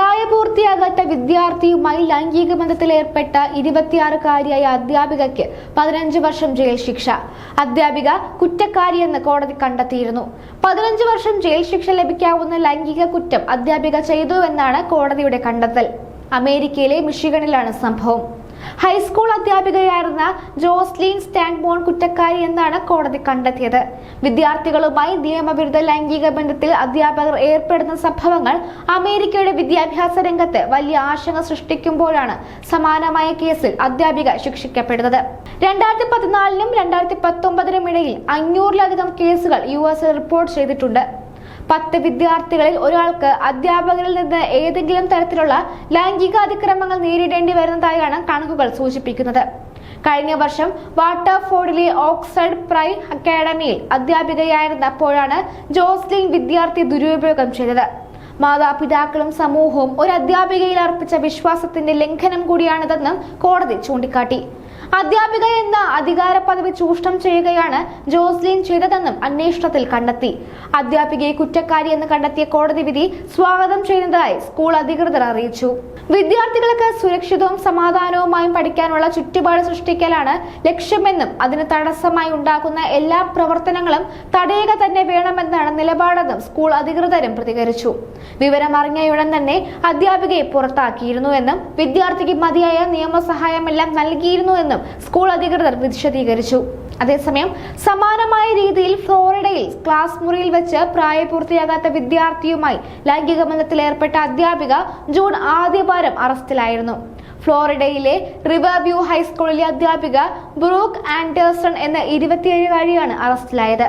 പ്രായപൂർത്തിയാകാത്ത വിദ്യാർത്ഥിയുമായി ലൈംഗിക ബന്ധത്തിലേർപ്പെട്ട 26-കാരിയായ അധ്യാപികയ്ക്ക് 15 വർഷം ജയിൽ ശിക്ഷ. അധ്യാപിക കുറ്റക്കാരിയെന്ന് കോടതി കണ്ടെത്തിയിരുന്നു. 15 വർഷം ജയിൽ ശിക്ഷ ലഭിക്കാവുന്ന ലൈംഗിക കുറ്റം അധ്യാപിക ചെയ്തുവെന്നാണ് കോടതിയുടെ കണ്ടെത്തൽ. അമേരിക്കയിലെ മിഷിഗണിലാണ് സംഭവം. ഹൈസ്കൂൾ അധ്യാപികയായിരുന്ന ജോസ്ലിൻ സ്റ്റാൻബോൺ കുറ്റക്കാരി എന്നാണ് കോടതി കണ്ടെത്തിയത്. വിദ്യാർത്ഥികളുമായി നിയമവിരുദ്ധ ലൈംഗിക ബന്ധത്തിൽ അധ്യാപകർ ഏർപ്പെടുന്ന സംഭവങ്ങൾ അമേരിക്കയുടെ വിദ്യാഭ്യാസ രംഗത്ത് വലിയ ആശങ്ക സൃഷ്ടിക്കുമ്പോഴാണ് സമാനമായ കേസിൽ അധ്യാപിക ശിക്ഷിക്കപ്പെടുന്നത്. 2014-നും 2019-നും ഇടയിൽ 500-ലധികം കേസുകൾ US റിപ്പോർട്ട് ചെയ്തിട്ടുണ്ട്. 10 വിദ്യാർത്ഥികളിൽ ഒരാൾക്ക് അധ്യാപകരിൽ നിന്ന് ഏതെങ്കിലും തരത്തിലുള്ള ലൈംഗിക അതിക്രമങ്ങൾ നേരിടേണ്ടി വരുന്നതായാണ് കണക്കുകൾ സൂചിപ്പിക്കുന്നത്. കഴിഞ്ഞ വർഷം വാട്ടർഫോർഡിലെ ഓക്സ്ഫോർഡ് പ്രൈ അക്കാഡമിയിൽ അധ്യാപികയായിരുന്നപ്പോഴാണ് ജോസ്ലിൻ വിദ്യാർത്ഥി ദുരുപയോഗം ചെയ്തത്. മാതാപിതാക്കളും സമൂഹവും ഒരു അധ്യാപികയിൽ അർപ്പിച്ച വിശ്വാസത്തിന്റെ ലംഘനം കൂടിയാണിതെന്നും കോടതി ചൂണ്ടിക്കാട്ടി. അധ്യാപിക എന്ന അധികാര പദവി ചൂഷണം ചെയ്യുകയാണ് ജോസ്ലിൻ ചെയ്തതെന്നും അന്വേഷണത്തിൽ കണ്ടെത്തി. അധ്യാപികയെ കുറ്റക്കാരി എന്ന് കണ്ടെത്തിയ കോടതി വിധി സ്വാഗതം ചെയ്യുന്നതായി സ്കൂൾ അധികൃതർ അറിയിച്ചു. വിദ്യാർത്ഥികൾക്ക് സുരക്ഷിതവും സമാധാനവുമായും പഠിക്കാനുള്ള ചുറ്റുപാട് സൃഷ്ടിക്കലാണ് ലക്ഷ്യമെന്നും അതിന് തടസ്സമായി ഉണ്ടാക്കുന്ന എല്ലാ പ്രവർത്തനങ്ങളും തടയുക തന്നെ വേണമെന്നാണ് നിലപാടെന്നും സ്കൂൾ അധികൃതരും പ്രതികരിച്ചു. വിവരമറിഞ്ഞയുടൻ തന്നെ അധ്യാപികയെ പുറത്താക്കിയിരുന്നുവെന്നും വിദ്യാർത്ഥിക്ക് മതിയായ നിയമസഹായമെല്ലാം നൽകിയിരുന്നുവെന്നും സ്കൂൾ അധികൃതർ വിശദീകരിച്ചു. അതേസമയം സമാനമായ രീതിയിൽ ഫ്ലോറിഡയിൽ ക്ലാസ് മുറിയിൽ വെച്ച് പ്രായപൂർത്തിയാകാത്ത വിദ്യാർത്ഥിയുമായി ലൈംഗിക ബന്ധത്തിലേർപ്പെട്ട അധ്യാപിക ജൂൺ ആദ്യവാരം അറസ്റ്റിലായിരുന്നു. ഫ്ലോറിഡയിലെ റിവർവ്യൂ ഹൈസ്കൂളിലെ അധ്യാപിക ബ്രൂക്ക് ആൻഡേഴ്സൺ എന്ന 27-കാരിയാണ് അറസ്റ്റിലായത്.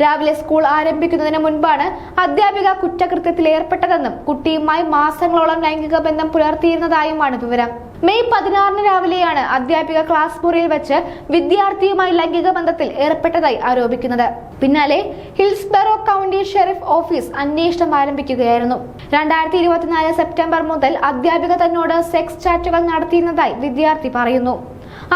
രാവിലെ സ്കൂൾ ആരംഭിക്കുന്നതിന് മുൻപാണ് അധ്യാപിക കുറ്റകൃത്യത്തിൽ ഏർപ്പെട്ടതെന്നും കുട്ടിയുമായി മാസങ്ങളോളം ലൈംഗിക ബന്ധം പുലർത്തിയിരുന്നതായുമാണ് വിവരം. മെയ് 16-ന് രാവിലെയാണ് അധ്യാപിക ക്ലാസ് മുറിയിൽ വെച്ച് വിദ്യാർത്ഥിയുമായി ലൈംഗിക ബന്ധത്തിൽ ഏർപ്പെട്ടതായി ആരോപിക്കുന്നത്. പിന്നാലെ ഹിൽസ്ബറോ കൗണ്ടി ഷെരീഫ് ഓഫീസ് അന്വേഷണം ആരംഭിക്കുകയായിരുന്നു. 2024 സെപ്റ്റംബർ മുതൽ അധ്യാപിക തന്നോട് സെക്സ് ചാറ്റുകൾ നടത്തിയിരുന്നതായി വിദ്യാർത്ഥി പറയുന്നു.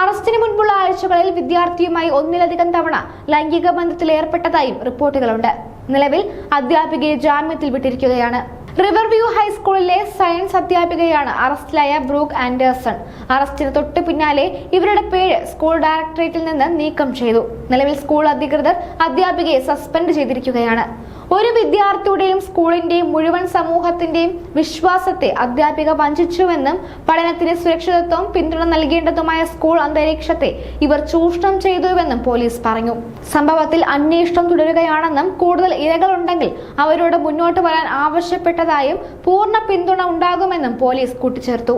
അറസ്റ്റിന് മുൻപുള്ള ആഴ്ചകളിൽ വിദ്യാർത്ഥിയുമായി ഒന്നിലധികം തവണ ലൈംഗിക ബന്ധത്തിൽ ഏർപ്പെട്ടതായും റിപ്പോർട്ടുകളുണ്ട്. നിലവിൽ അധ്യാപികയെ ജാമ്യത്തിൽ വിട്ടിരിക്കുകയാണ്. റിവർവ്യൂ ഹൈസ്കൂളിലെ സയൻസ് അധ്യാപികയാണ് അറസ്റ്റിലായ ബ്രൂക്ക് ആൻഡേഴ്സൺ. അറസ്റ്റിന് തൊട്ടു പിന്നാലെ ഇവരുടെ പേര് സ്കൂൾ ഡയറക്ടറേറ്റിൽ നിന്ന് നീക്കം ചെയ്തു. നിലവിൽ സ്കൂൾ അധികൃതർ അധ്യാപികയെ സസ്പെൻഡ് ചെയ്തിരിക്കുകയാണ്. ഒരു വിദ്യാർത്ഥിയുടെയും സ്കൂളിന്റെയും മുഴുവൻ സമൂഹത്തിന്റെയും വിശ്വാസത്തെ അധ്യാപിക വഞ്ചിച്ചുവെന്നും പഠനത്തിന് സുരക്ഷിതത്വം പിന്തുണ നൽകേണ്ടതുമായ സ്കൂൾ അന്തരീക്ഷത്തെ ഇവർ ചൂഷണം ചെയ്തുവെന്നും പോലീസ് പറഞ്ഞു. സംഭവത്തിൽ അന്വേഷണം തുടരുകയാണെന്നും കൂടുതൽ ഇരകളുണ്ടെങ്കിൽ അവരോട് മുന്നോട്ട് വരാൻ ആവശ്യപ്പെട്ടതായും പൂർണ്ണ പിന്തുണ ഉണ്ടാകുമെന്നും പോലീസ് കൂട്ടിച്ചേർത്തു.